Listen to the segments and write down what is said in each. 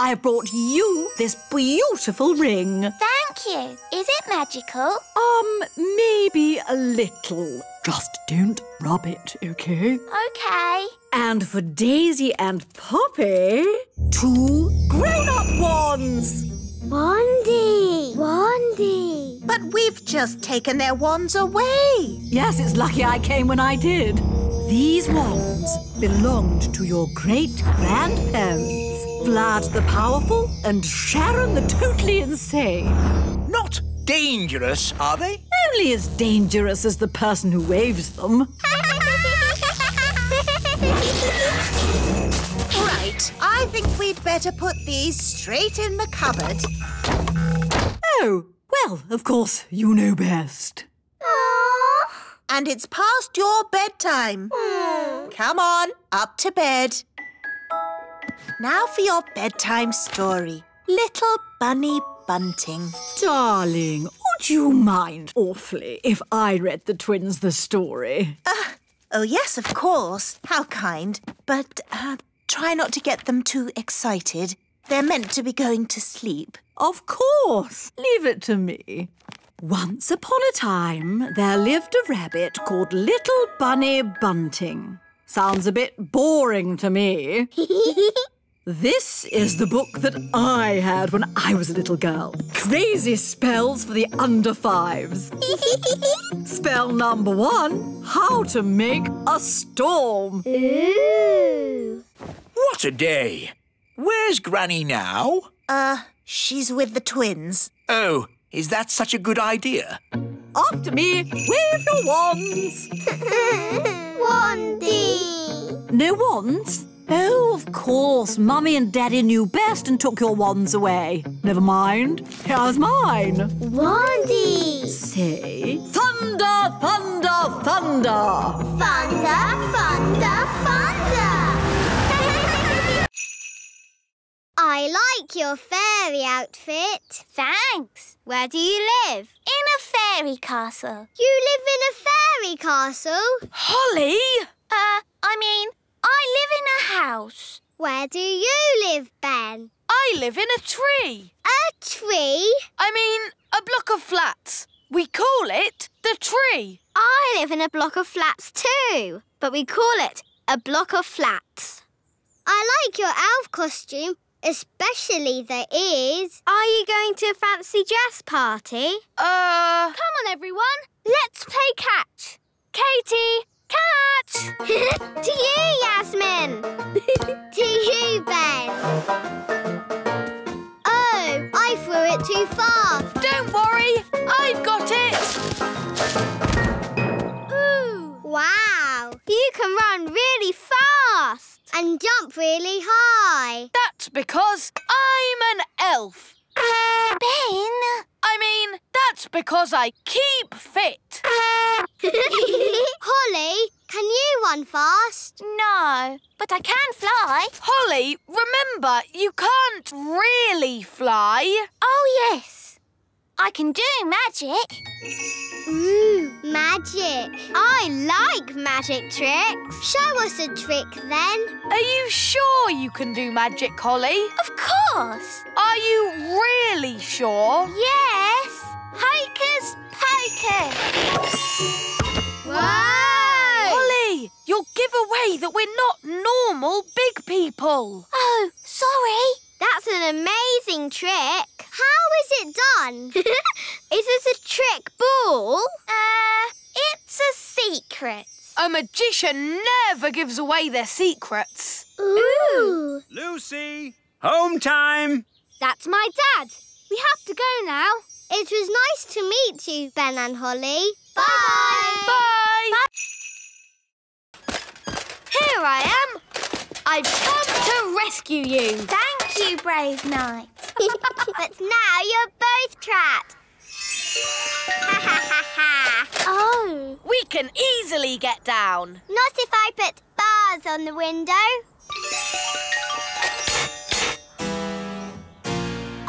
I have brought you this beautiful ring. Thank you. Is it magical? Maybe a little. Just don't rub it, OK? OK. And for Daisy and Poppy, 2 grown-up wands. Wandy! Wandy! But we've just taken their wands away. Yes, it's lucky I came when I did. These wands belonged to your great-grandparents, Vlad the Powerful and Sharon the Totally Insane. Not dangerous, are they? Only as dangerous as the person who waves them. Right, I think we'd better put these straight in the cupboard. Oh, well, of course, you know best. And it's past your bedtime. Come on, up to bed. Now for your bedtime story. Little Bunny Bunting. Darling, would you mind awfully if I read the twins the story? Oh, yes, of course. How kind. But try not to get them too excited. They're meant to be going to sleep. Of course. Leave it to me. Once upon a time, there lived a rabbit called Little Bunny Bunting. Sounds a bit boring to me. This is the book that I had when I was a little girl. Crazy spells for the under 5s. Spell number 1, how to make a storm. Ooh! What a day. Where's Granny now? She's with the twins. Oh, is that such a good idea? After me, wave your wands. Wandy! No wands? Oh, of course. Mummy and Daddy knew best and took your wands away. Never mind. Here's mine. Wandy! Say, thunder, thunder, thunder. Thunder, thunder, thunder! I like your fairy outfit. Thanks. Where do you live? In a fairy castle. You live in a fairy castle? Holly! I live in a house. Where do you live, Ben? I live in a tree. A tree? I mean, a block of flats. We call it the tree. I live in a block of flats too, but we call it a block of flats. I like your elf costume, especially the ears. Are you going to a fancy dress party? Come on, everyone. Let's play catch. Katie, catch! To you, Yasmin. To you, Ben. Oh, I threw it too far. Don't worry, I've got it. Ooh. Wow, you can run really fast and jump really high. That's because I'm an elf. Ben! That's because I keep fit. Holly, can you run fast? No, but I can fly. Holly, remember, you can't really fly. Oh, yes. I can do magic. Ooh, magic. I like magic tricks. Show us a trick, then. Are you sure you can do magic, Holly? Of course. Are you really sure? Yes. Hocus pocus. Whoa! Holly, you'll give away that we're not normal big people. Oh, sorry. That's an amazing trick. How is it done? Is it a trick ball? It's a secret. A magician never gives away their secrets. Ooh. Lucy, home time. That's my dad. We have to go now. It was nice to meet you, Ben and Holly. Bye. Bye. Here I am. I've come to rescue you. Thank you, brave knight. But now you're both trapped. Oh. We can easily get down. Not if I put bars on the window.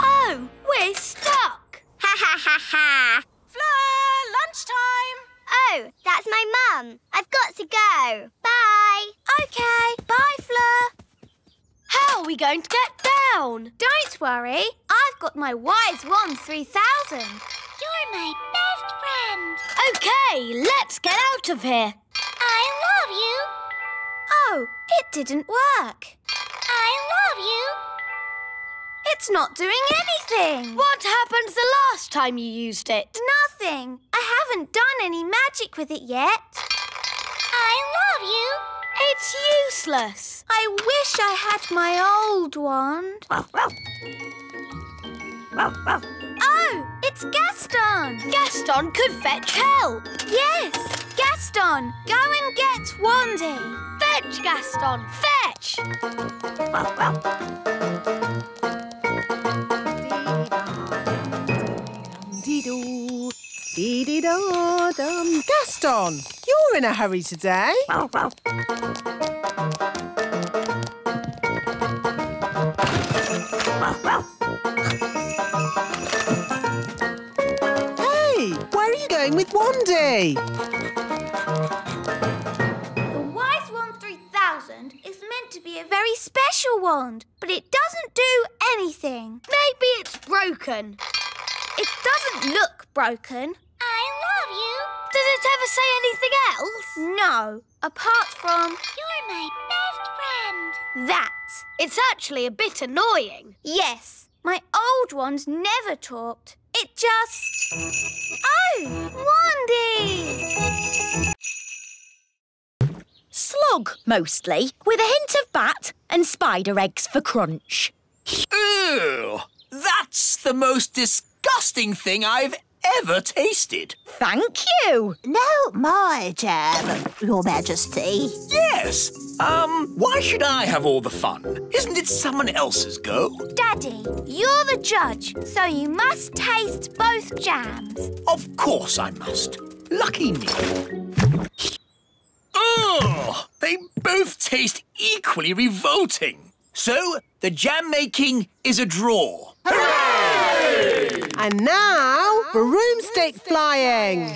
Oh, we're stuck. Ha ha ha ha. Fleur, lunchtime. Oh, that's my mum. I've got to go. Bye. OK. Bye, Fleur. How are we going to get down. Don't worry. I've got my Wise Wand 3000. You're my best friend. OK, let's get out of here. I love you. Oh, it didn't work. I love you. It's not doing anything. What happened the last time you used it? Nothing. I haven't done any magic with it yet. I love you. It's useless. I wish I had my old wand. Oh, it's Gaston. Gaston could fetch help. Yes, Gaston, go and get Wandy. Fetch, Gaston, fetch. Dee-dee-da-dum. Gaston, you're in a hurry today. Hey, where are you going with Wandy? The Wise Wand 3000 is meant to be a very special wand, but it doesn't do anything. Maybe it's broken. It doesn't look broken. I love you. Does it ever say anything else? No, apart from, you're my best friend. That. It's actually a bit annoying. Yes, my old wand never talked. It just... Oh, Wandy! Slug, mostly, with a hint of bat and spider eggs for crunch. Ew! That's the most disgusting thing I've ever tasted. Thank you. No, my jam, Your Majesty. Yes. Why should I have all the fun? Isn't it someone else's go? Daddy, you're the judge, so you must taste both jams. Of course I must. Lucky me. Ugh! They both taste equally revolting. So, the jam making is a draw. Hooray! And now, broomstick flying.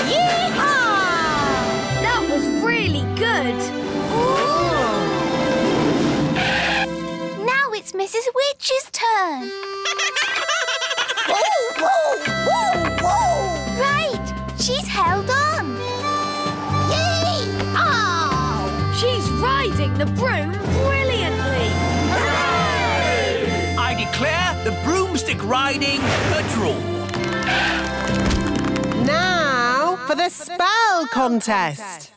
Yee-haw! That was really good. Now it's Mrs. Witch's turn. Whoa, whoa, whoa, whoa! Right, she's held on. Yee-haw! She's riding the broom brilliantly. I declare the broomstick riding a draw. Now for the spell contest.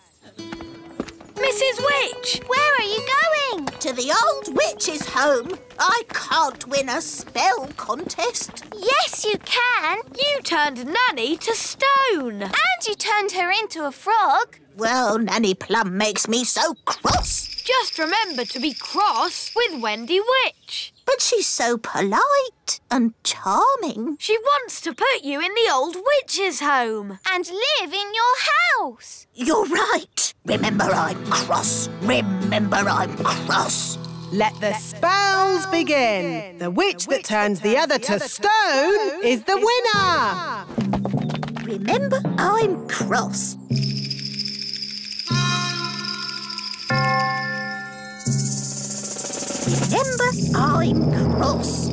Mrs. Witch! Where are you going? To the old witch's home. I can't win a spell contest. Yes, you can. You turned Nanny to stone. And you turned her into a frog. Well, Nanny Plum makes me so cross. Just remember to be cross with Wendy Witch. But she's so polite and charming. She wants to put you in the old witch's home. And live in your house. You're right. Remember I'm cross. Remember I'm cross. Let the spells begin. The witch that turns the other to stone is the winner. Remember I'm cross. Remember I'm cross.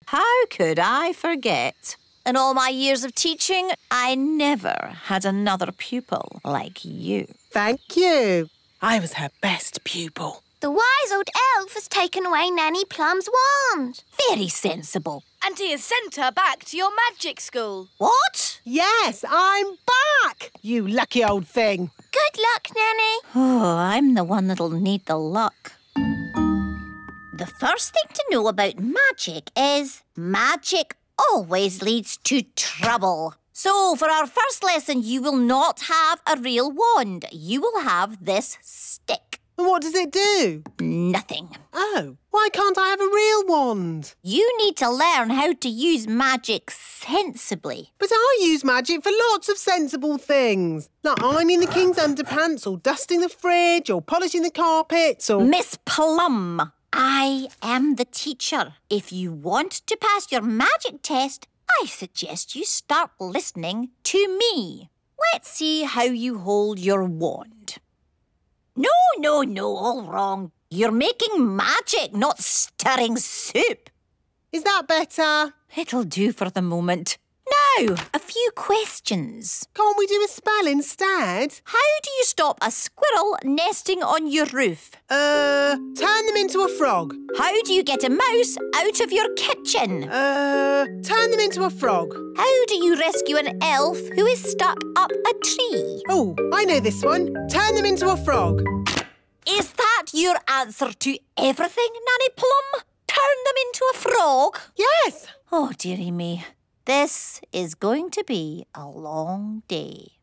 How could I forget? In all my years of teaching, I never had another pupil like you. Thank you. I was her best pupil. The wise old elf has taken away Nanny Plum's wand. Very sensible. And he has sent her back to your magic school. What? Yes, I'm back, you lucky old thing. Good luck, Nanny. Oh, I'm the one that'll need the luck. The first thing to know about magic is magic always leads to trouble. So, for our first lesson, you will not have a real wand. You will have this stick. And what does it do? Nothing. Oh, why can't I have a real wand? You need to learn how to use magic sensibly. But I use magic for lots of sensible things. Like ironing the king's underpants or dusting the fridge or polishing the carpets or... Miss Plum, I am the teacher. If you want to pass your magic test, I suggest you start listening to me. Let's see how you hold your wand. No, all wrong. You're making magic, not stirring soup. Is that better? It'll do for the moment. Now, a few questions. Can't we do a spell instead? How do you stop a squirrel nesting on your roof? Turn them into a frog. How do you get a mouse out of your kitchen? Turn them into a frog. How do you rescue an elf who is stuck up a tree? Oh, I know this one. Turn them into a frog. Is that your answer to everything, Nanny Plum? Turn them into a frog? Yes. Oh, dearie me. This is going to be a long day.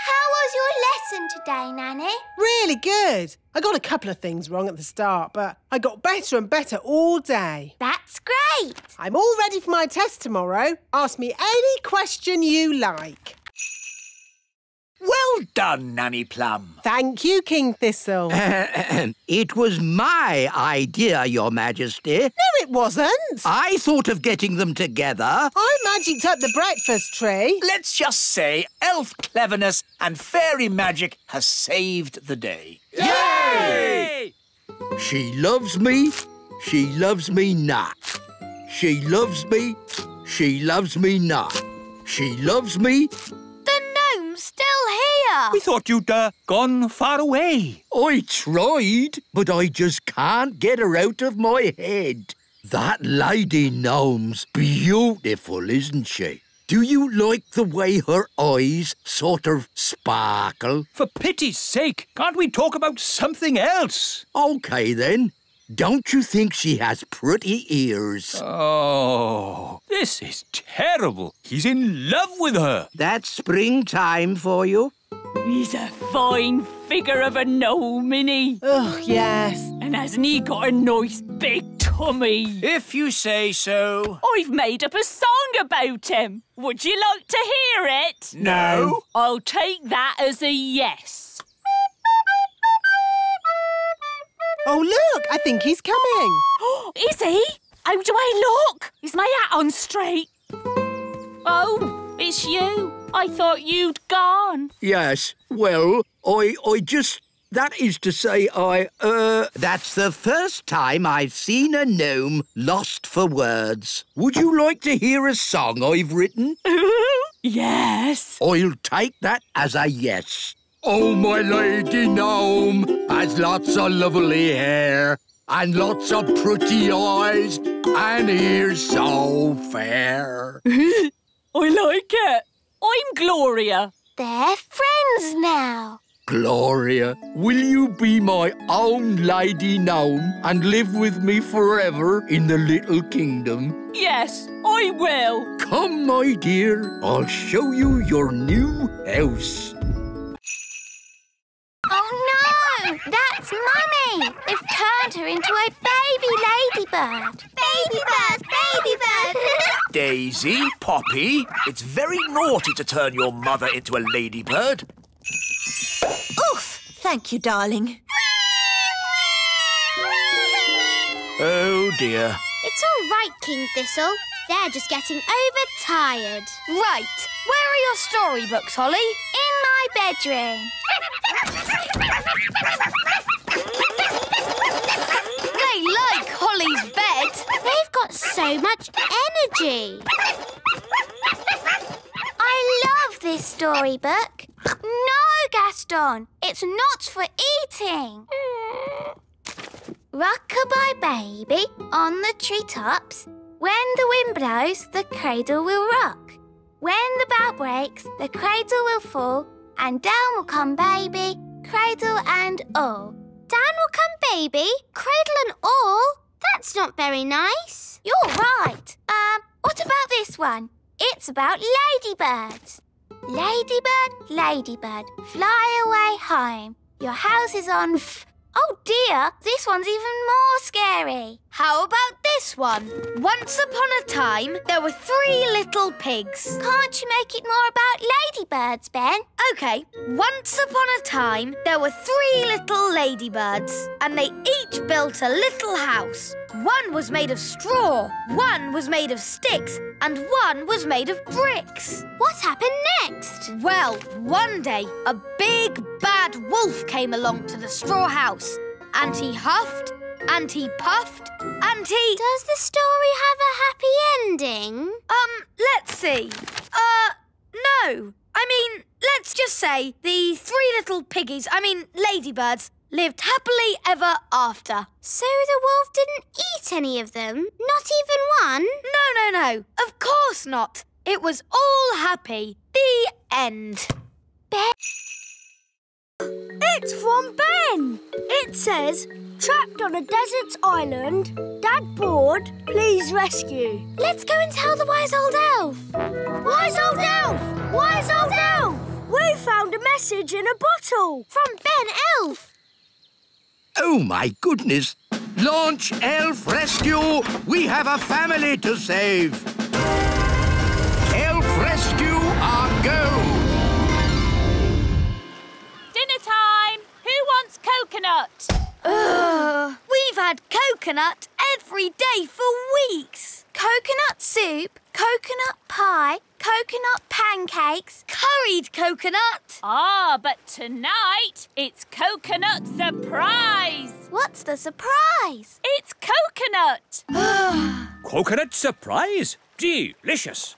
How was your lesson today, Nanny? Really good. I got a couple of things wrong at the start, but I got better and better all day. That's great. I'm all ready for my test tomorrow. Ask me any question you like. Well done, Nanny Plum. Thank you, King Thistle. It was my idea, Your Majesty. No, it wasn't. I thought of getting them together. I magicked up the breakfast tree. Let's just say elf cleverness and fairy magic has saved the day. Yay! She loves me not. She loves me not. She loves me. The gnome's still here. We thought you'd gone far away. I tried, but I just can't get her out of my head. That lady gnome's beautiful, isn't she? Do you like the way her eyes sort of sparkle? For pity's sake, can't we talk about something else? OK, then. Don't you think she has pretty ears? Oh, this is terrible. He's in love with her. That's springtime for you. He's a fine figure of a gnome, isn't he? Oh, yes. And hasn't he got a nice big tummy? If you say so. I've made up a song about him. Would you like to hear it? No. I'll take that as a yes. Oh, look, I think he's coming. Is he? How do I look? Is my hat on straight? Oh, it's you. I thought you'd gone. Yes, well, I just... That is to say, that's the first time I've seen a gnome lost for words. Would you like to hear a song I've written? Yes. I'll take that as a yes. Oh, my lady gnome has lots of lovely hair and lots of pretty eyes and ears so fair. I like it. I'm Gloria. They're friends now. Gloria, will you be my own lady gnome and live with me forever in the little kingdom? Yes, I will. Come, my dear, I'll show you your new house. Oh, no! That's Mummy! They've turned her into a baby ladybird. Baby bird! Baby bird! Daisy, Poppy, it's very naughty to turn your mother into a ladybird. Oof! Thank you, darling. Oh, dear. It's all right, King Thistle. They're just getting overtired. Right. Where are your storybooks, Holly? In my bedroom. They like Holly's bed. They've got so much energy. I love this storybook. No, Gaston, it's not for eating. Rock-a-bye baby on the treetops. When the wind blows, the cradle will rock. When the bough breaks, the cradle will fall, and down will come baby, cradle and all. Down will come baby, cradle and all? That's not very nice. You're right. What about this one? It's about ladybirds. Ladybird, ladybird, fly away home. Your house is on Oh dear, this one's even more scary. How about this one? Once upon a time, there were 3 little pigs. Can't you make it more about ladybirds, Ben? OK, once upon a time, there were 3 little ladybirds, and they each built a little house. One was made of straw, one was made of sticks, and one was made of bricks. What happened next? Well, one day, a big bad wolf came along to the straw house. And he huffed, and he puffed, and he... Does the story have a happy ending? Let's see. No. I mean, let's just say the three little ladybirds, lived happily ever after. So the wolf didn't eat any of them? Not even one? No. Of course not. It was all happy. The end. Ben? It's from Ben. It says, trapped on a desert island, Dad bored, please rescue. Let's go and tell the wise old elf. Wise old elf! Wise old elf! We found a message in a bottle. From Ben Elf. Oh, my goodness. Launch Elf Rescue! We have a family to save. Elf Rescue, our go! Dinner time! Who wants coconut? We've had coconut every day for weeks. Coconut soup, coconut pie, coconut pancakes, curried coconut. But tonight it's coconut surprise. What's the surprise? It's coconut. Coconut surprise? Delicious.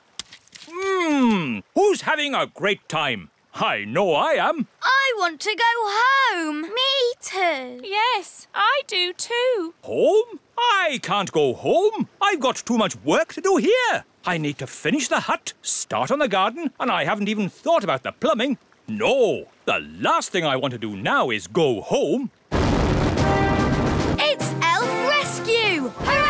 Who's having a great time? I know I am. I want to go home. Me too. Yes, I do too. Home? I can't go home. I've got too much work to do here. I need to finish the hut, start on the garden, and I haven't even thought about the plumbing. No, the last thing I want to do now is go home. It's Elf Rescue! Hooray!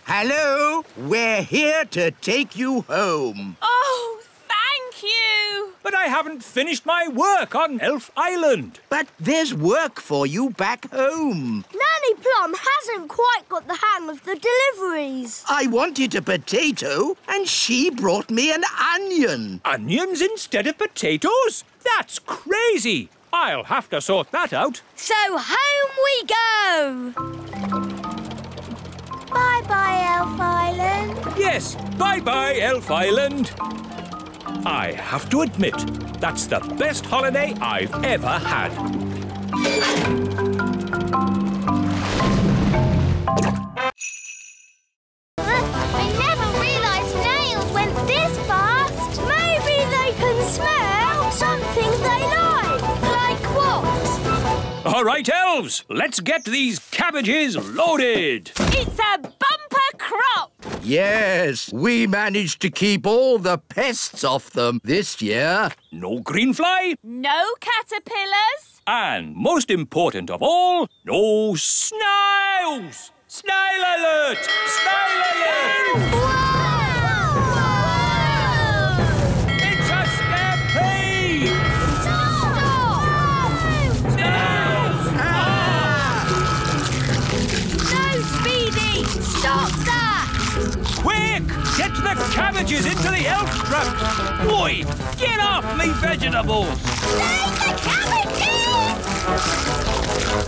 Hello, we're here to take you home. Oh, thank you. But I haven't finished my work on Elf Island. But there's work for you back home. Nanny Plum hasn't quite got the hang of the deliveries. I wanted a potato and she brought me an onion. Onions instead of potatoes? That's crazy. I'll have to sort that out. So home we go. Bye-bye, Elf Island. Yes, bye-bye, Elf Island. I have to admit, that's the best holiday I've ever had. I never realised snails went this fast. Maybe they can smell something they like. Like what? All right, elves, let's get these cabbages loaded. It's a bumper crop. Yes, we managed to keep all the pests off them this year. No greenfly. No caterpillars. And most important of all, no snails. Snail alert! Snail alert! It's a stampede! Snails! No, Speedy! Stop that! Quick! Get the cabbages into the elf truck! Boy, get off me vegetables! Save the cabbages!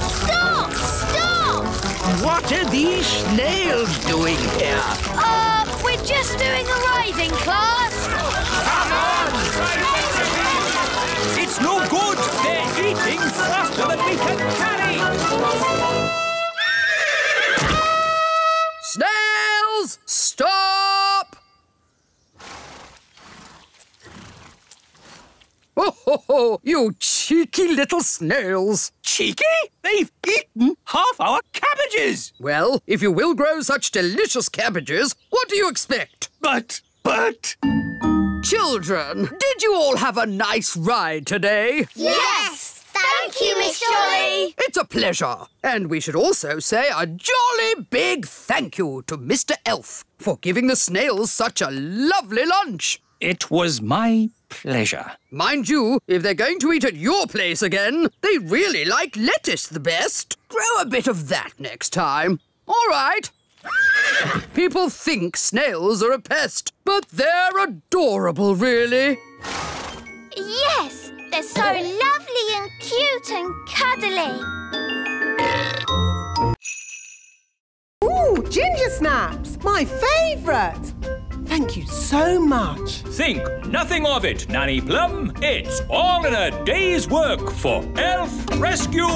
Stop! Stop! What are these snails doing here? We're just doing a riding class. Come on! It's no good! They're eating faster than we can carry! Snails! Stop! Oh, you cheeky little snails. Cheeky? They've eaten half our cabbages! Well, if you will grow such delicious cabbages, what do you expect? But... Children, did you all have a nice ride today? Yes! Thank you, Miss Jolly! It's a pleasure. And we should also say a jolly big thank you to Mr. Elf for giving the snails such a lovely lunch. It was my pleasure. Mind you, if they're going to eat at your place again, they really like lettuce the best. Grow a bit of that next time. All right. People think snails are a pest, but they're adorable, really. Yes, they're so lovely and cute and cuddly. Ooh, ginger snaps, my favourite. Thank you so much. Think nothing of it, Nanny Plum. It's all in a day's work for Elf Rescue!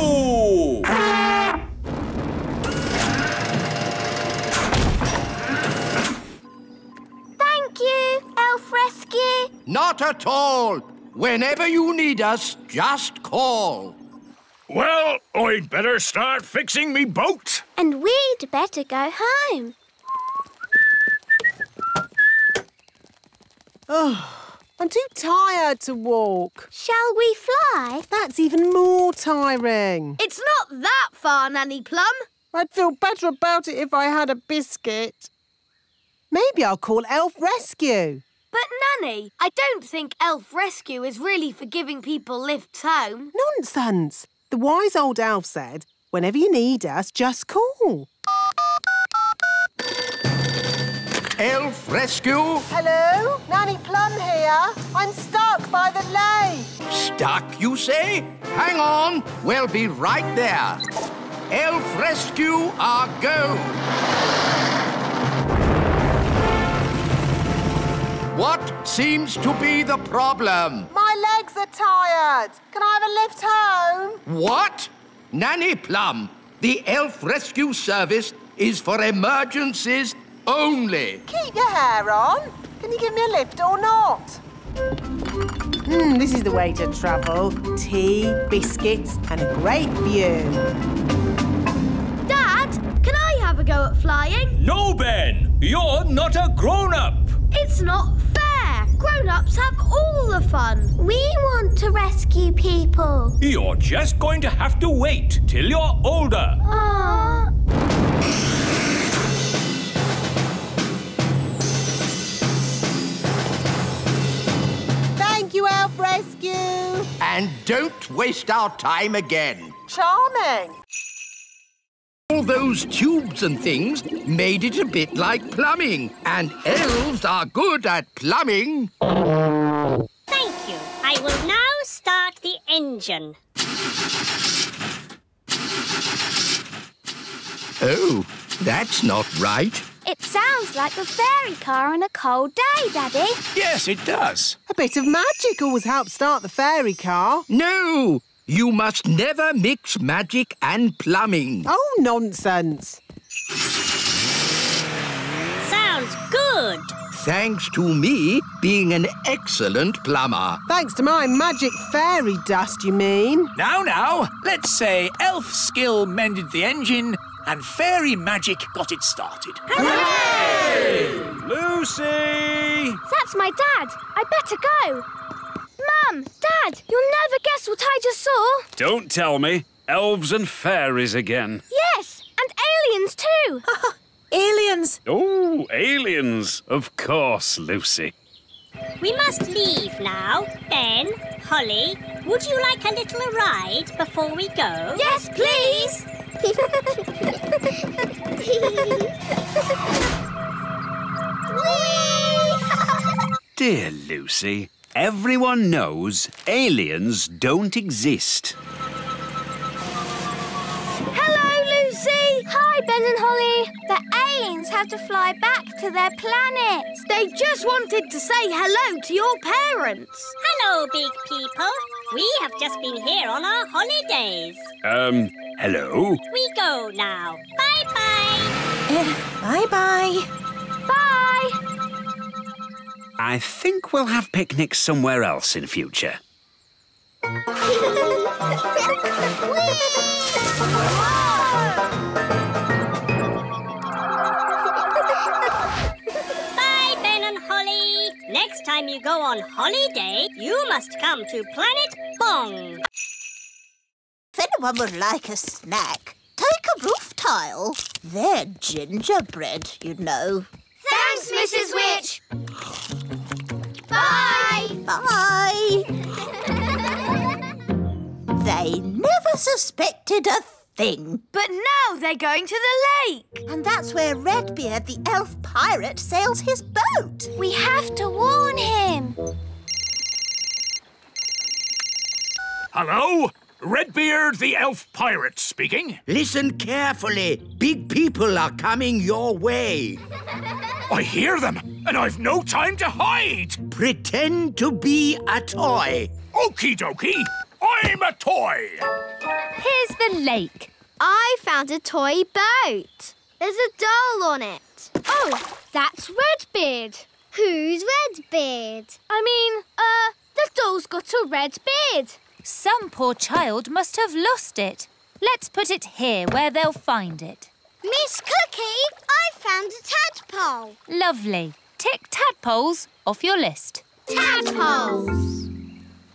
Thank you, Elf Rescue. Not at all. Whenever you need us, just call. Well, I'd better start fixing me boat. And we'd better go home. Oh, I'm too tired to walk. Shall we fly? That's even more tiring. It's not that far, Nanny Plum. I'd feel better about it if I had a biscuit. Maybe I'll call Elf Rescue. But, Nanny, I don't think Elf Rescue is really for giving people lifts home. Nonsense. The wise old elf said, whenever you need us, just call. Elf Rescue? Hello? Nanny Plum here. I'm stuck by the lake. Stuck, you say? Hang on. We'll be right there. Elf Rescue, our go. What seems to be the problem? My legs are tired. Can I have a lift home? What? Nanny Plum, the Elf Rescue Service is for emergencies only. Keep your hair on. Can you give me a lift or not? This is the way to travel. Tea, biscuits and a great view. Dad, can I have a go at flying? No, Ben! You're not a grown-up! It's not fair. Grown-ups have all the fun. We want to rescue people. You're just going to have to wait till you're older. Aww. Thank you, Elf Rescue. And don't waste our time again. Charming. All those tubes and things made it a bit like plumbing, and elves are good at plumbing. Thank you. I will now start the engine. Oh, that's not right. It sounds like a fairy car on a cold day, Daddy. Yes, it does. A bit of magic always helps start the fairy car. No! You must never mix magic and plumbing. Oh, nonsense. Sounds good. Thanks to me being an excellent plumber. Thanks to my magic fairy dust, you mean? Now, let's say elf skill mended the engine and fairy magic got it started. Hooray! Lucy! That's my dad. I better go. Mum, Dad, you'll never guess what I just saw. Don't tell me. Elves and fairies again. Yes, and aliens too. Aliens! Oh, aliens. Of course, Lucy. We must leave now. Ben, Holly, would you like a little ride before we go? Yes, please. Dear Lucy, everyone knows aliens don't exist. Hello, Lucy. Hi, Ben and Holly. The aliens have to fly back to their planet. They just wanted to say hello to your parents. Hello, big people. We have just been here on our holidays. Hello? We go now. Bye-bye. Bye-bye. Bye. I think we'll have picnics somewhere else in future. Bye, Ben and Holly. Next time you go on holiday, you must come to Planet Bong. If anyone would like a snack, take a roof tile. They're gingerbread, you know. Thanks, Mrs. Witch. Bye. Bye. They never suspected a thing. But now they're going to the lake. And that's where Redbeard, the elf pirate, sails his boat. We have to warn him. Hello? Redbeard, the elf pirate speaking. Listen carefully. Big people are coming your way. I hear them. and I've no time to hide. Pretend to be a toy. Okie dokie, I'm a toy. Here's the lake. I found a toy boat. There's a doll on it. Oh, that's Redbeard. Who's Redbeard? The doll's got a red beard. Some poor child must have lost it. Let's put it here where they'll find it. Miss Cookie, I found a tadpole. Lovely. Tick tadpoles off your list. Tadpoles.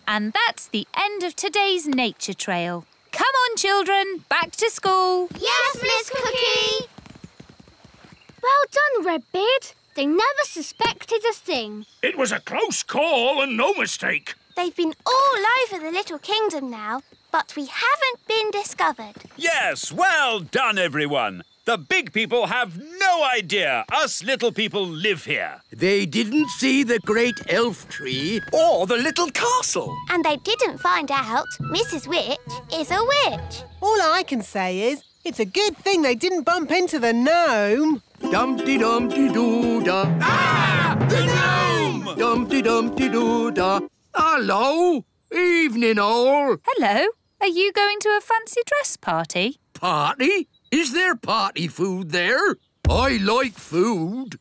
And that's the end of today's nature trail. Come on, children, back to school. Yes, Miss Cookie. Well done, Redbeard. They never suspected a thing. It was a close call and no mistake. They've been all over the Little Kingdom now, but we haven't been discovered. Yes, well done, everyone. The big people have no idea us little people live here. They didn't see the great elf tree. Or the little castle. And they didn't find out Mrs. Witch is a witch. All I can say is it's a good thing they didn't bump into the gnome. Dumpty-dumpty-doo-da. Ah! The gnome! Dumpty-dumpty-doo-da. Hello. Evening, all. Hello. Are you going to a fancy dress party? Party? Is there party food there? I like food.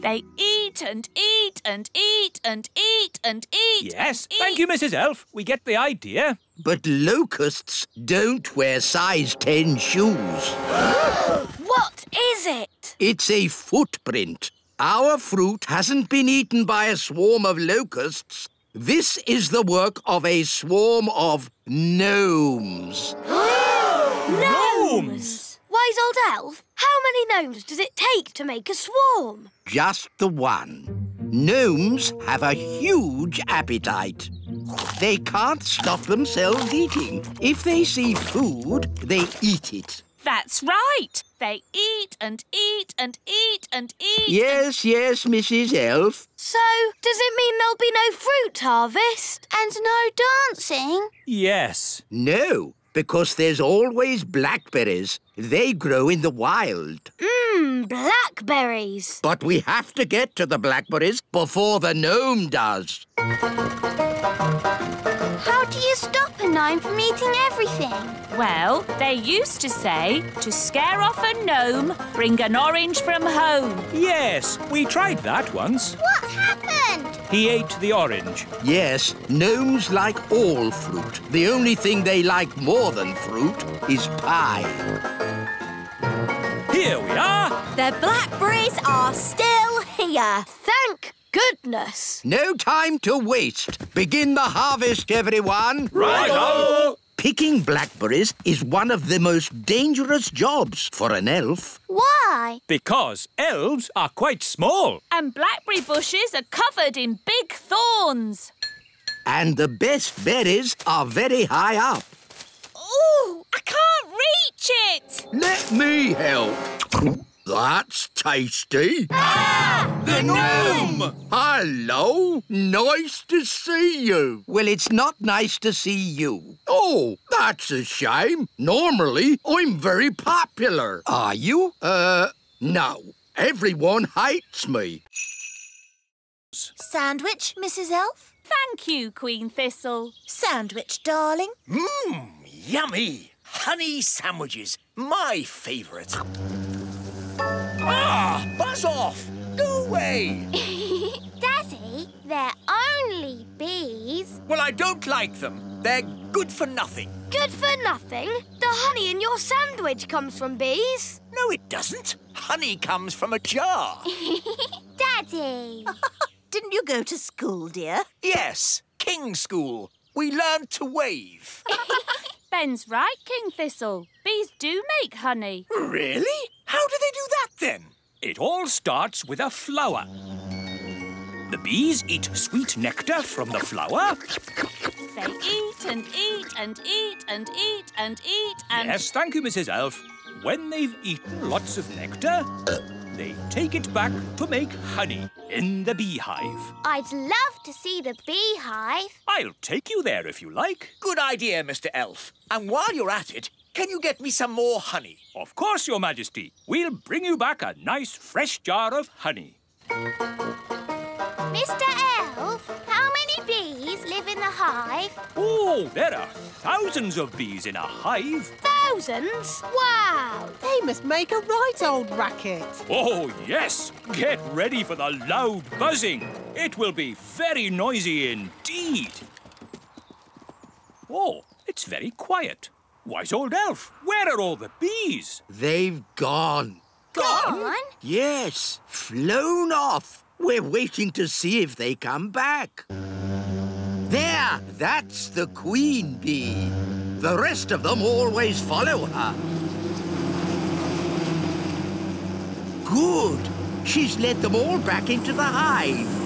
They eat and eat and eat and eat and eat. Yes, thank you, Mrs. Elf. We get the idea. But locusts don't wear size 10 shoes. What is it? It's a footprint. Our fruit hasn't been eaten by a swarm of locusts. This is the work of a swarm of gnomes. Gnomes! Wise old elf, how many gnomes does it take to make a swarm? Just the one. Gnomes have a huge appetite. They can't stop themselves eating. If they see food, they eat it. That's right. They eat and eat and eat and eat. Yes, Mrs. Elf. So, does it mean there'll be no fruit harvest? And no dancing? Yes. No, because there's always blackberries. They grow in the wild. Blackberries. But we have to get to the blackberries before the gnome does. How do you stop a gnome from eating everything? Well, they used to say, to scare off a gnome, bring an orange from home. Yes, we tried that once. What happened? He ate the orange. Yes, gnomes like all fruit. The only thing they like more than fruit is pie. Here we are. The blackberries are still here. Thank goodness. No time to waste. Begin the harvest, everyone. Right-o! Picking blackberries is one of the most dangerous jobs for an elf. Why? Because elves are quite small. And blackberry bushes are covered in big thorns. And the best berries are very high up. Ooh, I can't reach it. Let me help. That's tasty. Ah! The gnome! Hello. Nice to see you. Well, it's not nice to see you. Oh, that's a shame. Normally, I'm very popular. Are you? No. Everyone hates me. Sandwich, Mrs. Elf? Thank you, Queen Thistle. Sandwich, darling. Yummy. Honey sandwiches. My favourite. Ah, buzz off. Go away. Daddy, they're only bees. Well, I don't like them. They're good for nothing. Good for nothing? The honey in your sandwich comes from bees. No, it doesn't. Honey comes from a jar. Daddy. Didn't you go to school, dear? Yes, King's School. We learned to wave. Ben's right, King Thistle. Bees do make honey. Really? How do they do that, then? It all starts with a flower. The bees eat sweet nectar from the flower. They eat and eat and eat and eat and eat and... Yes, thank you, Mrs. Elf. When they've eaten lots of nectar, they take it back to make honey in the beehive. I'd love to see the beehive. I'll take you there if you like. Good idea, Mr. Elf. And while you're at it, can you get me some more honey? Of course, Your Majesty. We'll bring you back a nice fresh jar of honey. Mr. Elf, how many bees live in the hive? Oh, there are thousands of bees in a hive. Thousands? Wow! They must make a right old racket. Oh, yes. Get ready for the loud buzzing. It will be very noisy indeed. Oh, it's very quiet. Wise old elf, where are all the bees? They've gone. Gone? Yes, flown off. We're waiting to see if they come back. There, that's the queen bee. The rest of them always follow her. Good. She's led them all back into the hive.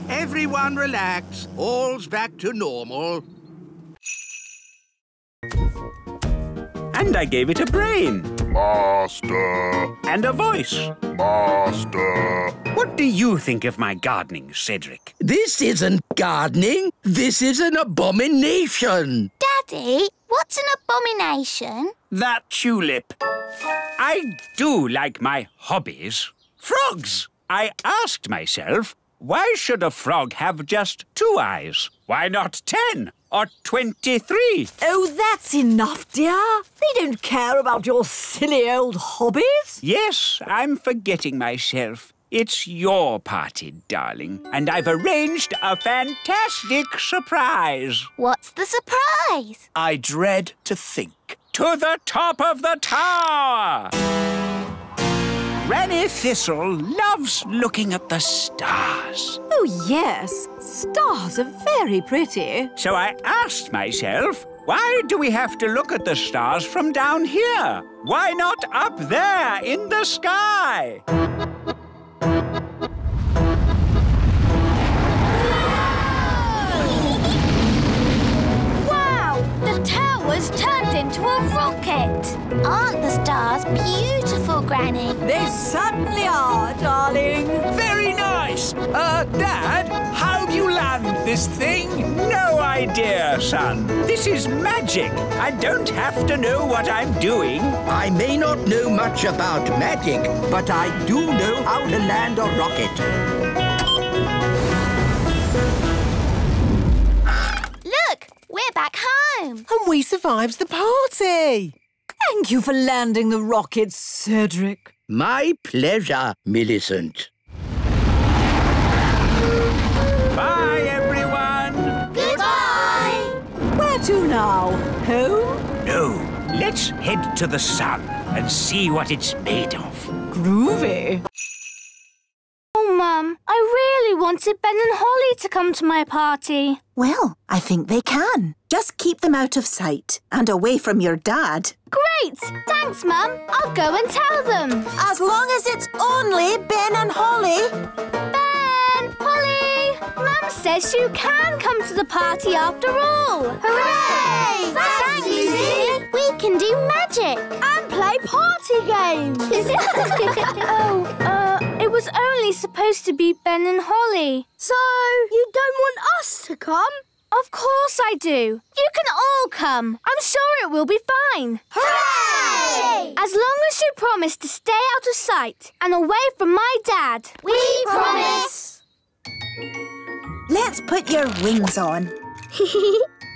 Everyone relax. All's back to normal. And I gave it a brain. Master. And a voice. Master. What do you think of my gardening, Cedric? This isn't gardening. This is an abomination. Daddy, what's an abomination? That tulip. I do like my hobbies. Frogs! I asked myself, why should a frog have just 2 eyes? Why not 10 or 23? Oh, that's enough, dear. They don't care about your silly old hobbies. Yes, I'm forgetting myself. It's your party, darling, and I've arranged a fantastic surprise. What's the surprise? I dread to think. To the top of the tower! Granny Thistle loves looking at the stars. Oh, yes. Stars are very pretty. So I asked myself, why do we have to look at the stars from down here? Why not up there in the sky? Wow! The tower's turned into a rocket. Aren't the stars beautiful, Granny? They certainly are, darling. Very nice. Dad, how do you land this thing? No idea, son. This is magic. I don't have to know what I'm doing. I may not know much about magic, but I do know how to land a rocket. Look, we're back home. And we survived the party. Thank you for landing the rocket, Cedric. My pleasure, Millicent. Bye, everyone. Goodbye. Where to now? Home? No, let's head to the sun and see what it's made of. Groovy. Oh, Mum, I really wanted Ben and Holly to come to my party. Well, I think they can. Just keep them out of sight and away from your dad. Great! Thanks, Mum. I'll go and tell them. As long as it's only Ben and Holly. Ben! Holly! Mum says you can come to the party after all. Hooray! Thanks, Susie. We can do magic. And play party games. It was only supposed to be Ben and Holly. So, you don't want us to come? Of course I do. You can all come. I'm sure it will be fine. Hooray! As long as you promise to stay out of sight and away from my dad. We promise. Let's put your wings on.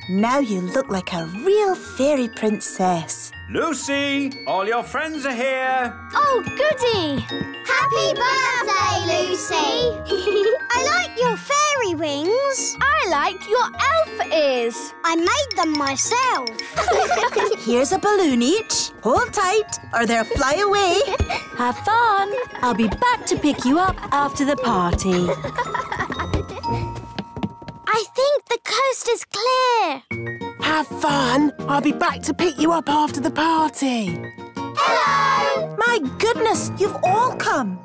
Now you look like a real fairy princess. Lucy, all your friends are here. Oh, goody. Happy birthday, Lucy. I like your fairy wings. I like your elf ears. I made them myself. Here's a balloon each. Hold tight or they'll fly away. Have fun. I'll be back to pick you up after the party. I think the coast is clear. Have fun. I'll be back to pick you up after the party. Hello. My goodness, you've all come.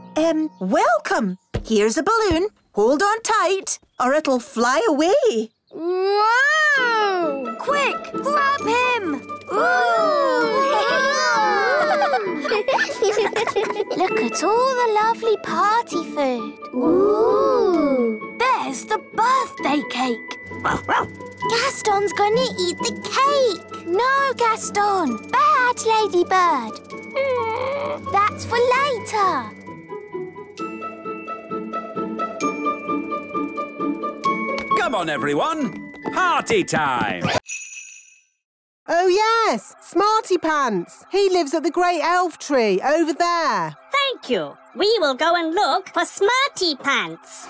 Welcome. Here's a balloon. Hold on tight or it'll fly away. Whoa! Quick, grab him! Look at all the lovely party food. Ooh! There's Where's the birthday cake? Gaston's gonna eat the cake. No, Gaston. Bad, Ladybird. That's for later. Come on, everyone. Party time. Oh, yes, Smarty Pants. He lives at the great elf tree over there. Thank you. We will go and look for Smarty Pants.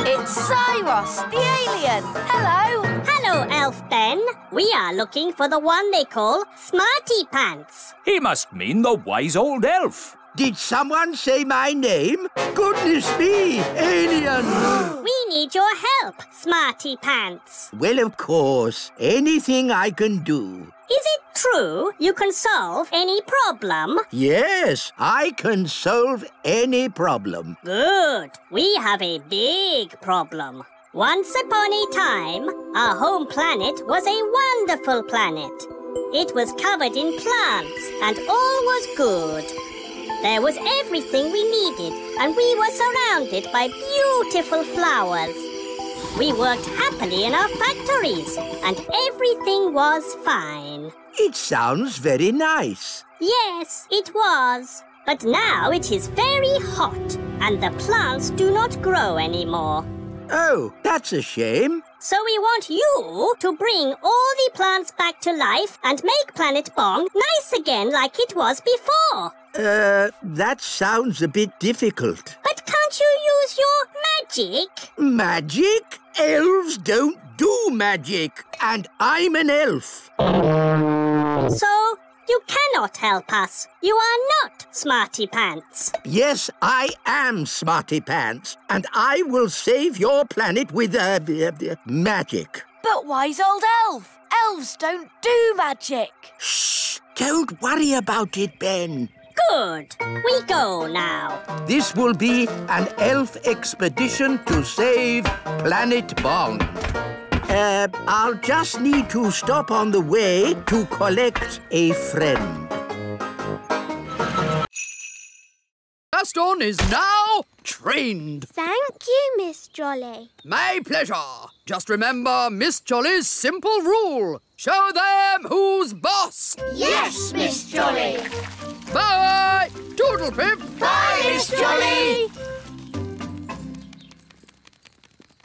It's Cyrus, the alien. Hello. Hello, Elf Ben. We are looking for the one they call Smarty Pants. He must mean the wise old elf. Did someone say my name? Goodness me, alien! We need your help, Smarty Pants. Well, of course, anything I can do. Is it true you can solve any problem? Yes, I can solve any problem. Good. We have a big problem. Once upon a time, our home planet was a wonderful planet. It was covered in plants and all was good. There was everything we needed and we were surrounded by beautiful flowers. We worked happily in our factories and everything was fine. It sounds very nice. Yes, it was. But now it is very hot and the plants do not grow anymore. Oh, that's a shame. So we want you to bring all the plants back to life and make Planet Bong nice again like it was before. That sounds a bit difficult. But can't you use your magic? Magic? Elves don't do magic. And I'm an elf. So you cannot help us. You are not Smarty Pants. Yes, I am Smarty Pants. And I will save your planet with magic. But wise old elf. Elves don't do magic. Shh! Don't worry about it, Ben. Good. We go now. This will be an elf expedition to save Planet Bong. I'll just need to stop on the way to collect a friend. Gaston is now trained. Thank you, Miss Jolly. My pleasure. Just remember Miss Jolly's simple rule. Show them who's boss. Yes, Miss Jolly. Bye. Toodle pip. Bye, Miss Jolly.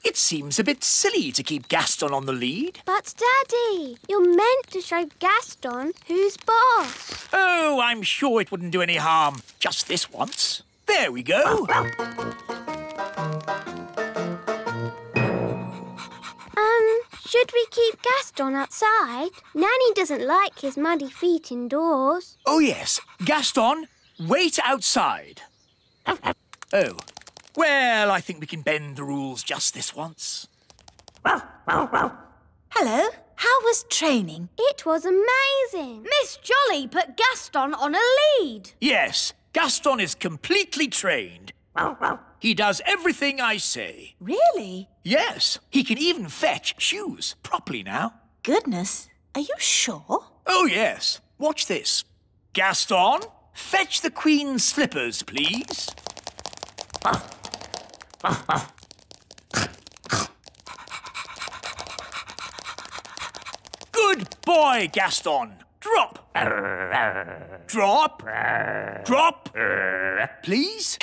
It seems a bit silly to keep Gaston on the lead. But, Daddy, you're meant to show Gaston who's boss. Oh, I'm sure it wouldn't do any harm. Just this once. There we go. Should we keep Gaston outside? Nanny doesn't like his muddy feet indoors. Oh, yes. Gaston, wait outside. Oh. Well, I think we can bend the rules just this once. Hello. How was training? It was amazing. Miss Jolly put Gaston on a lead. Yes, Gaston is completely trained. He does everything I say. Really? Yes, he can even fetch shoes properly now. Goodness. Are you sure? Oh, yes. Watch this. Gaston, fetch the Queen's slippers, please. Good boy, Gaston. Drop. Drop. Drop. Please.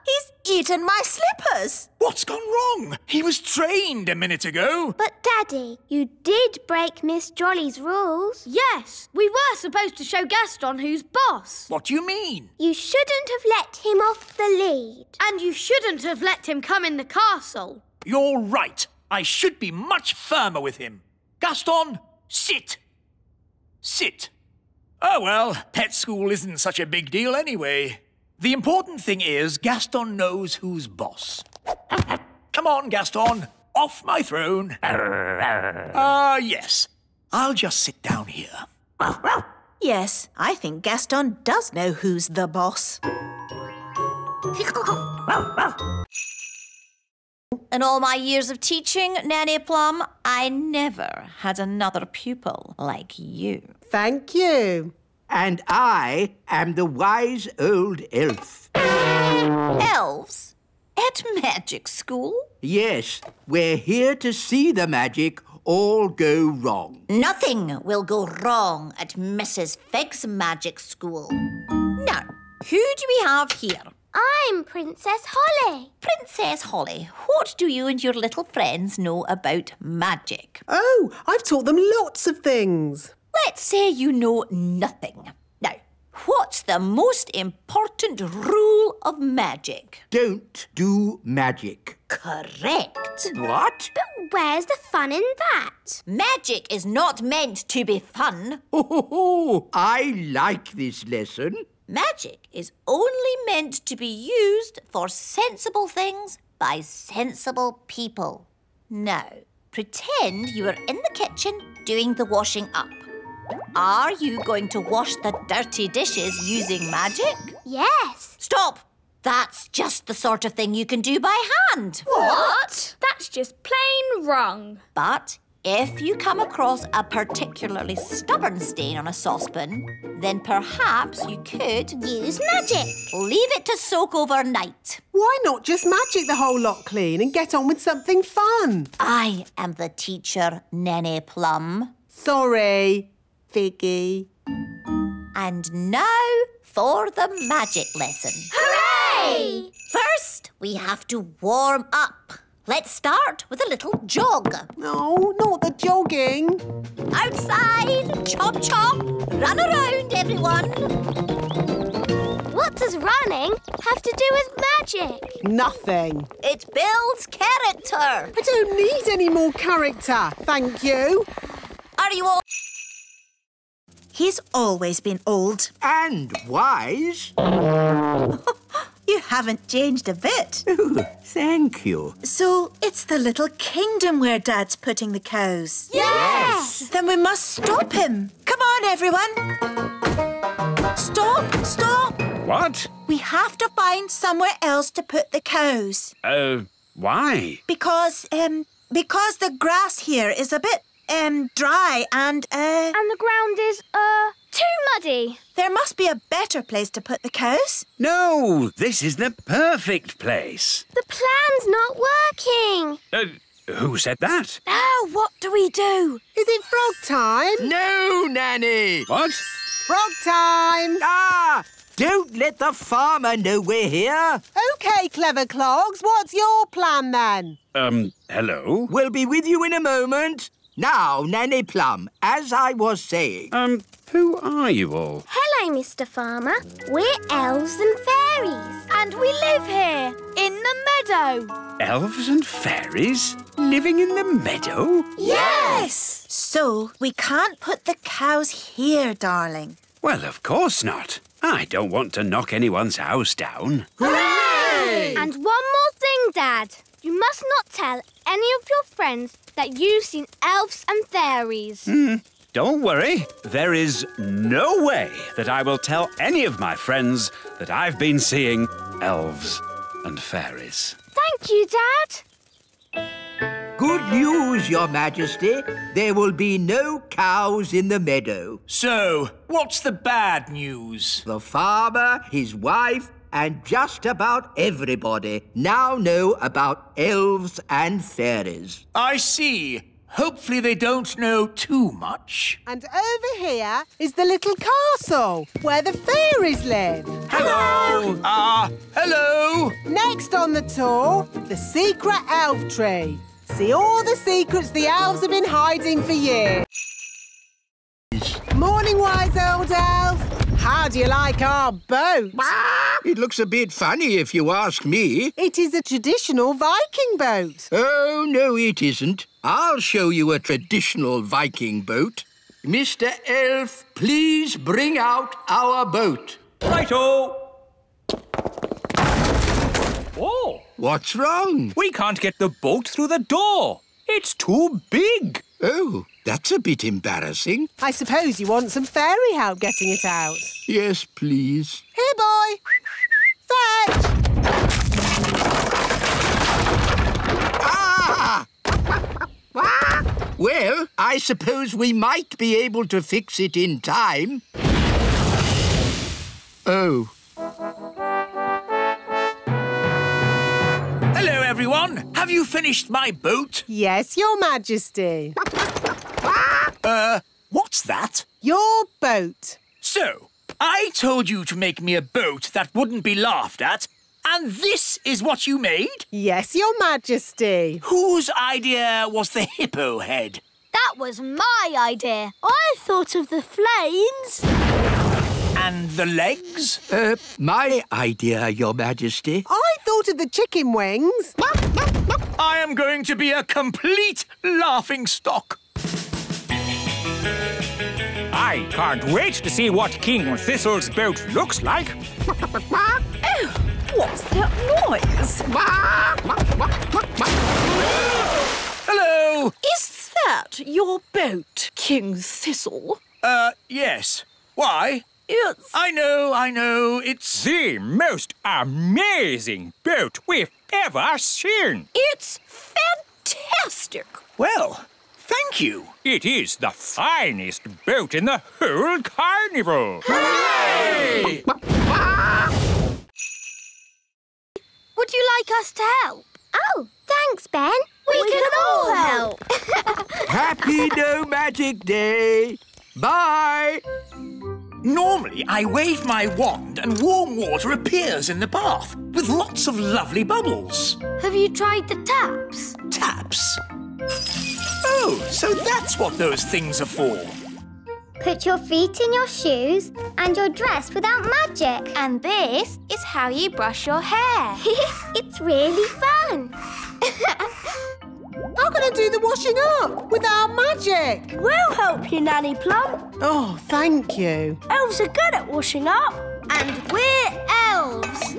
He's eaten my slippers. What's gone wrong? He was trained a minute ago. But, Daddy, you did break Miss Jolly's rules. Yes, we were supposed to show Gaston who's boss. What do you mean? You shouldn't have let him off the lead. And you shouldn't have let him come in the castle. You're right. I should be much firmer with him. Gaston, sit. Sit. Oh, well, pet school isn't such a big deal anyway. The important thing is Gaston knows who's boss. Come on, Gaston. Off my throne. Yes. I'll just sit down here. Yes, I think Gaston does know who's the boss. In all my years of teaching, Nanny Plum, I never had another pupil like you. Thank you. And I am the wise old elf. Elves? At magic school? Yes, we're here to see the magic all go wrong. Nothing will go wrong at Mrs. Fig's magic school. Now, who do we have here? I'm Princess Holly. Princess Holly, what do you and your little friends know about magic? Oh, I've taught them lots of things. Let's say you know nothing. Now, what's the most important rule of magic? Don't do magic. Correct. What? But where's the fun in that? Magic is not meant to be fun. Oh, I like this lesson. Magic is only meant to be used for sensible things by sensible people. Now, pretend you are in the kitchen doing the washing up. Are you going to wash the dirty dishes using magic? Yes. Stop! That's just the sort of thing you can do by hand. What? That's just plain wrong. But if you come across a particularly stubborn stain on a saucepan, then perhaps you could use magic. Leave it to soak overnight. Why not just magic the whole lot clean and get on with something fun? I am the teacher, Nene Plum. Sorry, Figgy. And now for the magic lesson. Hooray! First, we have to warm up. Let's start with a little jog. No, not the jogging. Outside, chop chop, run around, everyone. What does running have to do with magic? Nothing. It builds character. I don't need any more character, thank you. Are you all... He's always been old. And wise. You haven't changed a bit. Oh, thank you. So it's the little kingdom where Dad's putting the cows? Yes! Then we must stop him. Come on, everyone. Stop, stop. What? We have to find somewhere else to put the cows. Why? Because the grass here is a bit, dry and the ground is, too muddy. There must be a better place to put the cows. No, this is the perfect place. The plan's not working. Who said that? Now, what do we do? Is it frog time? No, Nanny. What? Frog time. Ah! Don't let the farmer know we're here. OK, clever clogs, what's your plan then? Hello? We'll be with you in a moment. Now, Nanny Plum, as I was saying... Who are you all? Hello, Mr. Farmer. We're elves and fairies. And we live here, in the meadow. Elves and fairies living in the meadow? Yes! So we can't put the cows here, darling. Well, of course not. I don't want to knock anyone's house down. Hooray! And one more thing, Dad. You must not tell any of your friends that you've seen elves and fairies. Don't worry. There is no way that I will tell any of my friends that I've been seeing elves and fairies. Thank you, Dad. Good news, Your Majesty. There will be no cows in the meadow. So, what's the bad news? The farmer, his wife, and just about everybody now know about elves and fairies. I see. Hopefully they don't know too much. And over here is the little castle where the fairies live. Hello! Hello! Next on the tour, the secret elf tree. See all the secrets the elves have been hiding for years. Morning, wise old elf. How do you like our boat? It looks a bit funny if you ask me. It is a traditional Viking boat. Oh, no, it isn't. I'll show you a traditional Viking boat. Mr. Elf, please bring out our boat. Righto! Oh! What's wrong? We can't get the boat through the door. It's too big. Oh, that's a bit embarrassing. I suppose you want some fairy help getting it out. Yes, please. Here, boy. Fetch! Ah! Well, I suppose we might be able to fix it in time. Oh. Hello, everyone. Have you finished my boat? Yes, Your Majesty. What's that? Your boat. So, I told you to make me a boat that wouldn't be laughed at, and this is what you made? Yes, Your Majesty. Whose idea was the hippo head? That was my idea. I thought of the flames. And the legs? My idea, Your Majesty. I thought of the chicken wings. I am going to be a complete laughingstock. I can't wait to see what King Thistle's boat looks like. Oh, what's that noise? Hello! Is that your boat, King Thistle? Yes. Why? It's... I know, it's... The most amazing boat we've ever seen. It's fantastic. Well, thank you. It is the finest boat in the whole carnival. Hooray! Would you like us to help? Oh, thanks, Ben. We can all help. Happy No Magic Day. Bye. Normally, I wave my wand and warm water appears in the bath with lots of lovely bubbles. Have you tried the taps? Taps? Oh, so that's what those things are for. Put your feet in your shoes and you're dressed without magic. And this is how you brush your hair. It's really fun. How can I do the washing up without magic? We'll help you, Nanny Plum. Oh, thank you. Elves are good at washing up. And we're elves.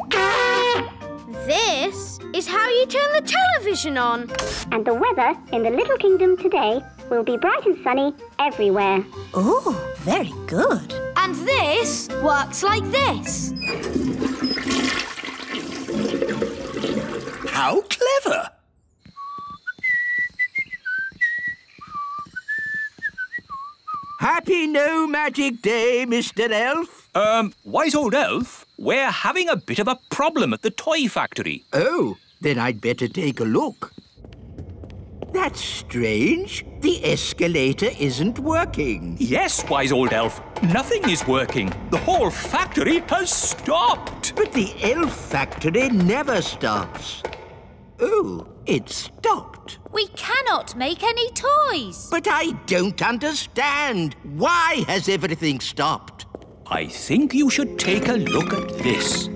This is how you turn the television on. And the weather in the Little Kingdom today will be bright and sunny everywhere. Oh, very good. And this works like this. How clever! Happy No Magic Day, Mr. Elf. Wise old elf, we're having a bit of a problem at the toy factory. Oh, then I'd better take a look. That's strange. The escalator isn't working. Yes, wise old elf, nothing is working. The whole factory has stopped. But the elf factory never stops. Oh, it stopped. We cannot make any toys. But I don't understand. Why has everything stopped? I think you should take a look at this.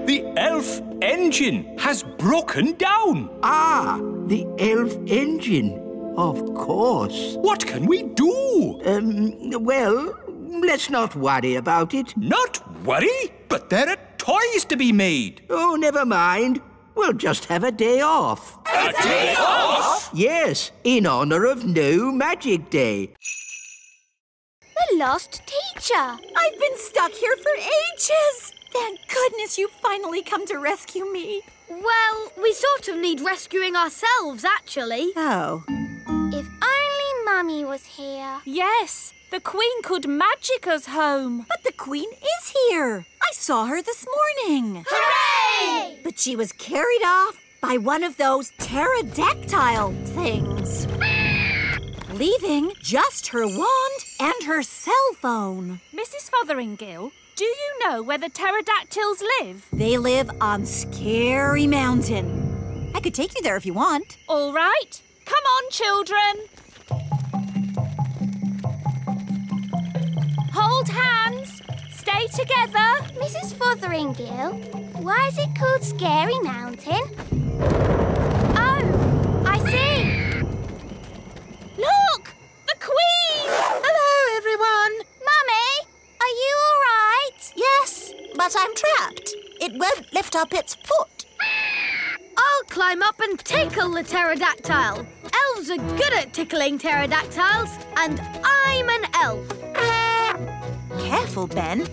The elf engine has broken down. Ah, the elf engine. Of course. What can we do? Well, let's not worry about it. Not worry? But there are toys to be made. Oh, never mind. We'll just have a day off. A day off? Yes, in honour of No Magic Day. The lost teacher. I've been stuck here for ages. Thank goodness you finally come to rescue me. Well, we sort of need rescuing ourselves, actually. Oh. If only Mummy was here. Yes, the Queen could magic us home. But the Queen is here. I saw her this morning. Hooray! But she was carried off by one of those pterodactyl things. Leaving just her wand and her cell phone. Mrs. Fotheringill, do you know where the pterodactyls live? They live on Scary Mountain. I could take you there if you want. All right. Come on, children. Hold hands. Stay together. Mrs. Fotheringill, why is it called Scary Mountain? Oh, I see. Look! The Queen! Hello, everyone. Mummy, are you all right? Yes, but I'm trapped. It won't lift up its foot. I'll climb up and tickle the pterodactyl. Elves are good at tickling pterodactyls, and I'm an elf. Careful, Ben.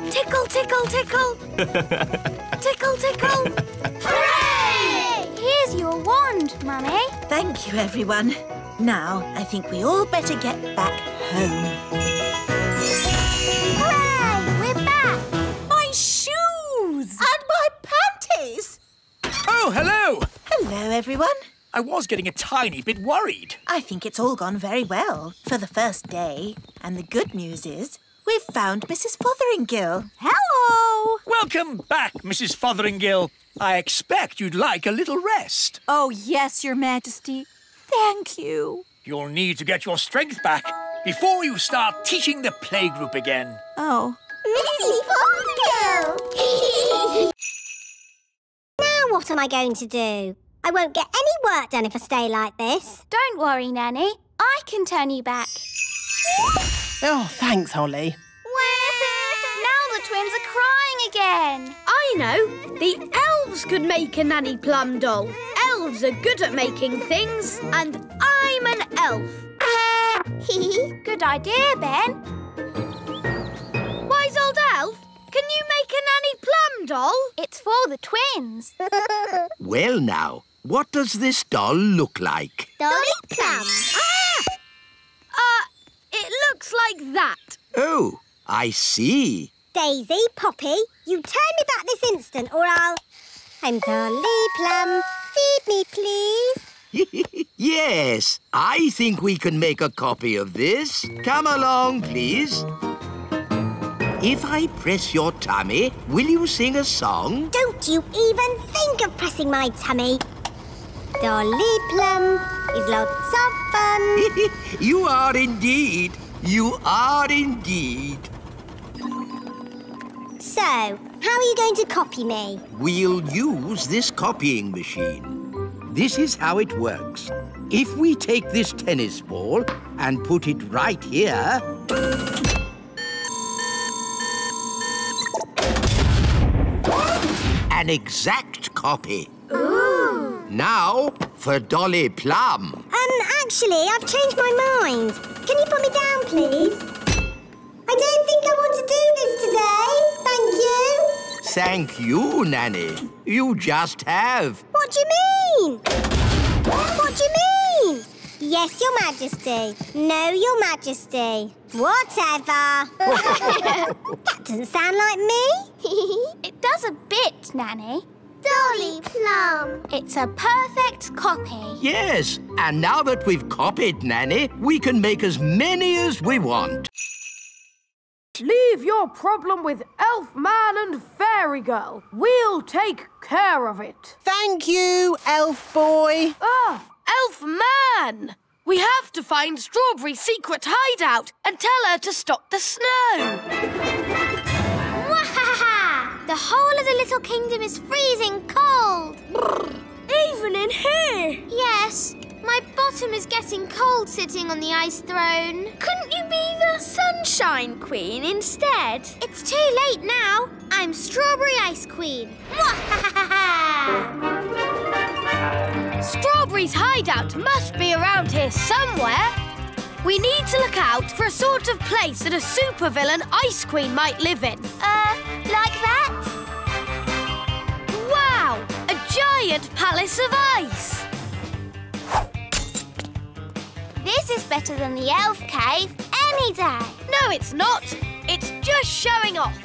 Tickle, tickle, tickle. Tickle, tickle. Hooray! Here's your wand, Mummy. Thank you, everyone. Now, I think we all better get back home. Hooray! everyone. I was getting a tiny bit worried. I think it's all gone very well for the first day. And the good news is we've found Mrs. Fotheringill. Hello! Welcome back, Mrs. Fotheringill. I expect you'd like a little rest. Oh, yes, Your Majesty. Thank you. You'll need to get your strength back before you start teaching the playgroup again. Oh. Mrs. Fotheringill! Now what am I going to do? I won't get any work done if I stay like this. Don't worry, Nanny. I can turn you back. Oh, thanks, Holly. Now the twins are crying again. I know. The elves could make a Nanny Plum doll. Elves are good at making things, and I'm an elf. Good idea, Ben. Wise old elf, can you make a Nanny Plum doll? It's for the twins. Well now, what does this doll look like? Dolly Plum. It looks like that. Oh, I see. Daisy, Poppy, you turn me back this instant or I'll... I'm Dolly Plum. Feed me, please. Yes, I think we can make a copy of this. Come along, please. If I press your tummy, will you sing a song? Don't you even think of pressing my tummy. Dolly Plum is lots of fun. You are indeed. You are indeed. So, how are you going to copy me? We'll use this copying machine. This is how it works. If we take this tennis ball and put it right here... An exact copy. Ooh. Now for Dolly Plum. Actually, I've changed my mind. Can you put me down, please? I don't think I want to do this today. Thank you. Thank you, Nanny. You just have. What do you mean? What do you mean? Yes, Your Majesty. No, Your Majesty. Whatever. That doesn't sound like me. It does a bit, Nanny. Dolly Plum. It's a perfect copy. Yes, and now that we've copied Nanny, we can make as many as we want. Leave your problem with Elf Man and Fairy Girl. We'll take care of it. Thank you, Elf Boy. Elf Man! We have to find Strawberry's secret hideout and tell her to stop the snow. Wahaha! The whole of the Little Kingdom is freezing cold. Even in here? Yes. My bottom is getting cold sitting on the ice throne. Couldn't you be the Sunshine Queen instead? It's too late now. I'm Strawberry Ice Queen. Strawberry's hideout must be around here somewhere. We need to look out for a sort of place that a supervillain Ice Queen might live in. Like that? Wow! A giant palace of ice! This is better than the elf cave any day. No, it's not. It's just showing off.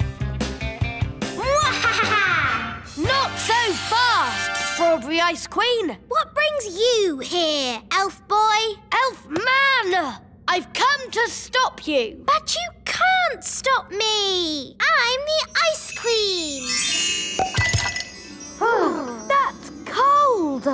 Not so fast, Strawberry Ice Queen. What brings you here, Elf Boy? Elf Man! I've come to stop you. But you can't stop me. I'm the Ice Queen. That's cold.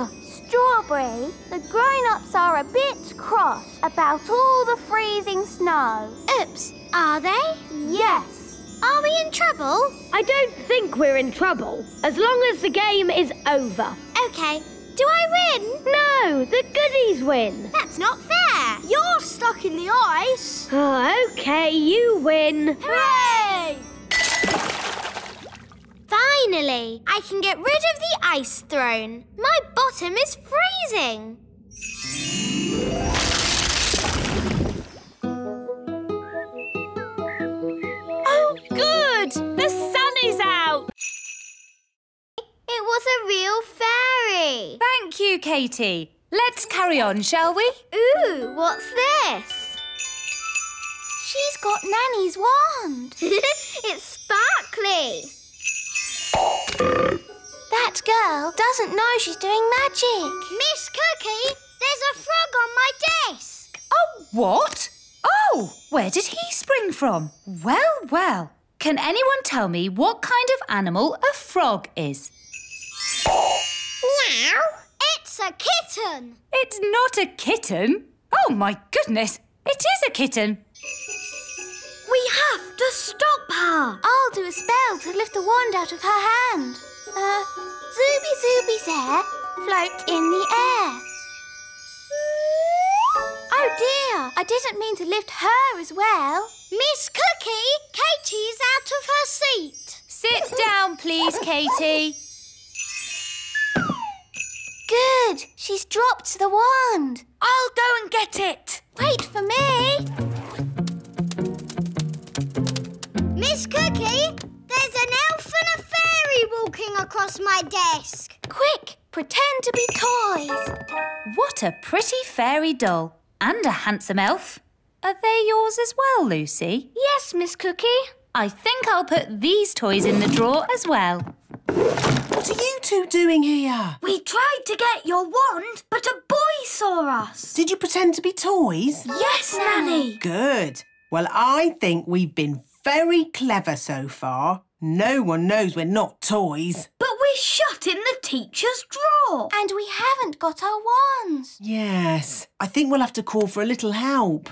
Strawberry, the grown-ups are a bit cross about all the freezing snow. Oops, are they? Yes. Are we in trouble? I don't think we're in trouble, as long as the game is over. OK. Do I win? No, the goodies win. That's not fair. You're stuck in the ice. OK, you win. Hooray! Finally, I can get rid of the ice throne. My bottom is freezing. Oh, good! The sun is out! It was a real fairy. Thank you, Katie. Let's carry on, shall we? Ooh, what's this? She's got Nanny's wand. It's sparkly. That girl doesn't know she's doing magic. Miss Cookie, there's a frog on my desk. Oh, what? Oh, where did he spring from? Well, well. Can anyone tell me what kind of animal a frog is? Meow. It's a kitten. It's not a kitten. Oh, my goodness. It is a kitten. We have to stop her. I'll do a spell to lift the wand out of her hand. Zooby Zooby's hair float in the air. Oh dear, I didn't mean to lift her as well. Miss Cookie, Katie's out of her seat. Sit down, please, Katie. Good, she's dropped the wand. I'll go and get it. Wait for me. Miss Cookie, there's an elf and a fairy walking across my desk. Quick, pretend to be toys. What a pretty fairy doll. And a handsome elf. Are they yours as well, Lucy? Yes, Miss Cookie. I think I'll put these toys in the drawer as well. What are you two doing here? We tried to get your wand, but a boy saw us. Did you pretend to be toys? Yes, Nanny. Good. Well, I think we've been very clever so far. No one knows we're not toys. But we're shut in the teacher's drawer. And we haven't got our wands. Yes. I think we'll have to call for a little help.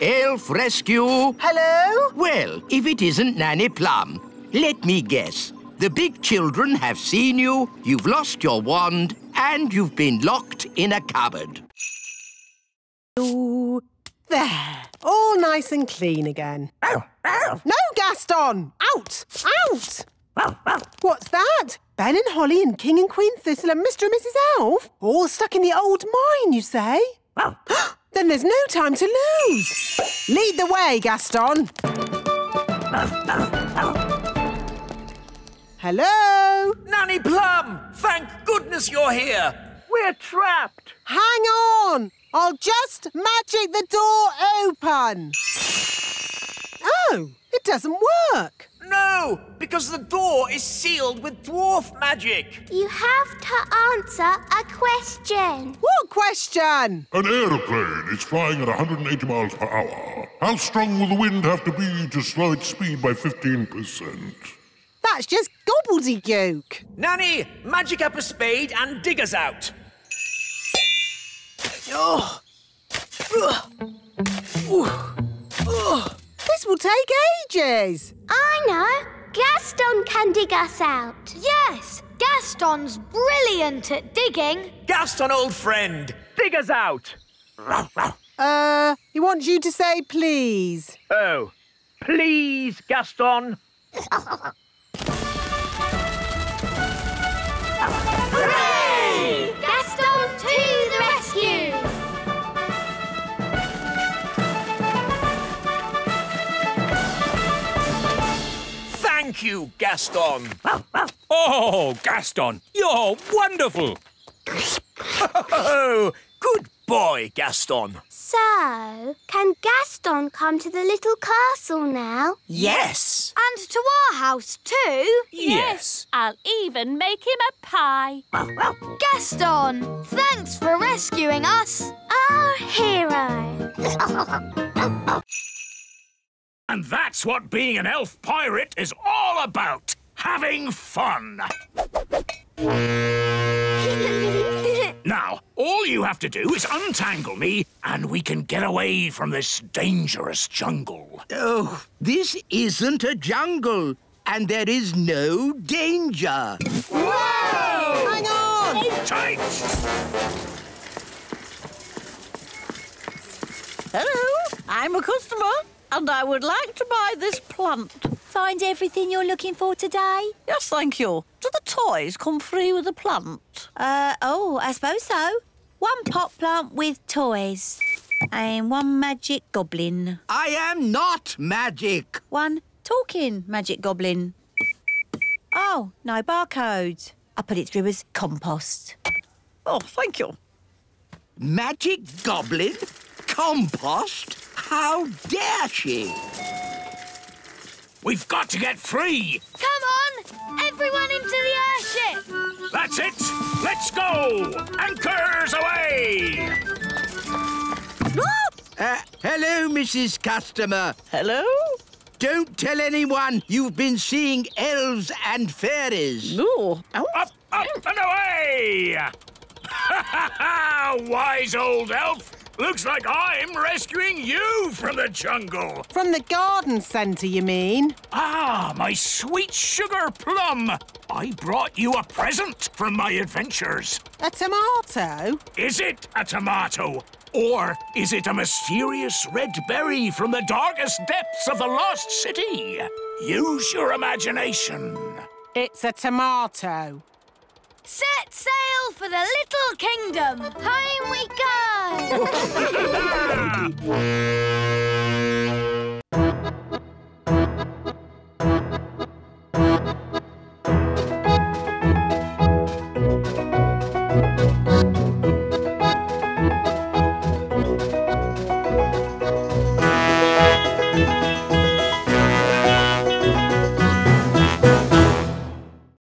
Elf rescue. Hello? Well, if it isn't Nanny Plum, let me guess. The big children have seen you, you've lost your wand, and you've been locked in a cupboard. Ooh, there. All nice and clean again. No, Gaston! Out! Out! What's that? Ben and Holly and King and Queen Thistle and Mr. and Mrs. Elf? All stuck in the old mine, you say? Then there's no time to lose. Lead the way, Gaston. Hello? Nanny Plum! Thank goodness you're here! We're trapped! Hang on! I'll just magic the door open. Oh, it doesn't work. No, because the door is sealed with dwarf magic. You have to answer a question. What question? An aeroplane is flying at 180 miles per hour. How strong will the wind have to be to slow its speed by 15%? That's just gobbledygook. Nanny, magic up a spade and dig us out. Oh. This will take ages. I know. Gaston can dig us out. Yes, Gaston's brilliant at digging. Gaston, old friend, dig us out. He wants you to say please. Oh, please, Gaston. Hooray! Gaston to the rescue! Thank you, Gaston. Oh, Gaston, you're wonderful. Oh, good boy, Gaston. So, can Gaston come to the little castle now? Yes. And to our house too. Yes. I'll even make him a pie. Gaston, thanks for rescuing us. Our hero. And that's what being an elf pirate is all about. Having fun. Now, all you have to do is untangle me and we can get away from this dangerous jungle. Oh, this isn't a jungle, and there is no danger. Whoa! Hang on! Hold tight! Hello, I'm a customer, and I would like to buy this plant. Find everything you're looking for today? Yes, thank you. Do the toys come free with the plant? Oh, I suppose so. One pot plant with toys. And one magic goblin. I am not magic. One talking magic goblin. Oh, no barcode. I put it through as compost. Oh, thank you. Magic goblin? Compost? How dare she? We've got to get free. Come on! Everyone into the airship! That's it. Let's go. Anchors away. Hello, Mrs. Customer. Hello? Don't tell anyone you've been seeing elves and fairies. No. Up and away! Wise old elf. Looks like I'm rescuing you from the jungle. From the garden centre, you mean? Ah, my sweet sugar plum. I brought you a present from my adventures. A tomato? Is it a tomato? Or is it a mysterious red berry from the darkest depths of the lost city? Use your imagination. It's a tomato. Set sail for the Little Kingdom! Home we go!